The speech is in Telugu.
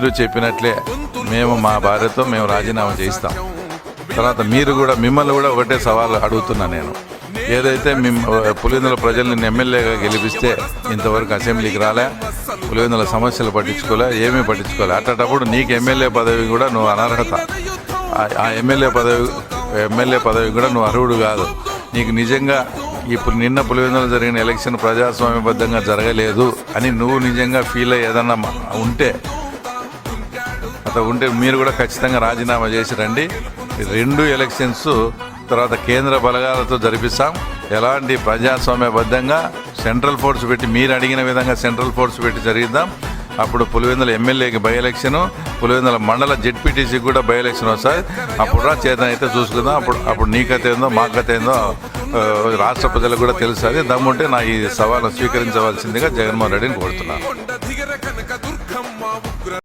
మీరు చెప్పినట్లే మేము మా భార్యతో మేము రాజీనామా చేయిస్తాం. తర్వాత మిమ్మల్ని కూడా ఒకటే సవాల్ అడుగుతున్నా నేను. ఏదైతే పులివెందుల ప్రజలు నిన్ను ఎమ్మెల్యేగా గెలిపిస్తే ఇంతవరకు అసెంబ్లీకి రాలే, పులివెందుల సమస్యలు పట్టించుకోలే, ఏమీ పట్టించుకోలే. అట్టప్పుడు నీకు ఎమ్మెల్యే పదవి కూడా నువ్వు అనర్హత. ఆ ఎమ్మెల్యే పదవి కూడా నువ్వు అర్హుడు కాదు. నీకు నిజంగా ఇప్పుడు నిన్న పులివెందుల జరిగిన ఎలక్షన్ ప్రజాస్వామ్యబద్ధంగా జరగలేదు అని నువ్వు నిజంగా ఫీల్ అయ్యి ఏదన్నా ఉంటే మీరు కూడా ఖచ్చితంగా రాజీనామా చేసి రండి. 2 ఎలక్షన్స్ తర్వాత కేంద్ర బలగాలతో జరిపిస్తాం. ఎలాంటి ప్రజాస్వామ్యబద్ధంగా సెంట్రల్ ఫోర్స్ పెట్టి మీరు అడిగిన విధంగా సెంట్రల్ ఫోర్స్ పెట్టి జరిగిద్దాం. అప్పుడు పులివెందుల ఎమ్మెల్యేకి బై ఎలక్షను, పులివెందుల మండల జెడ్పీటీసీకి కూడా బై ఎలక్షన్ వస్తుంది. అప్పుడు చేతన అయితే చూసుకుందాం. అప్పుడు నీ కథ ఏందో మా కథ ఏందో రాష్ట్ర ప్రజలకు కూడా తెలుస్తుంది. దమ్ముంటే నా ఈ సవాలు స్వీకరించవలసిందిగా జగన్మోహన్ రెడ్డిని కోరుతున్నాను.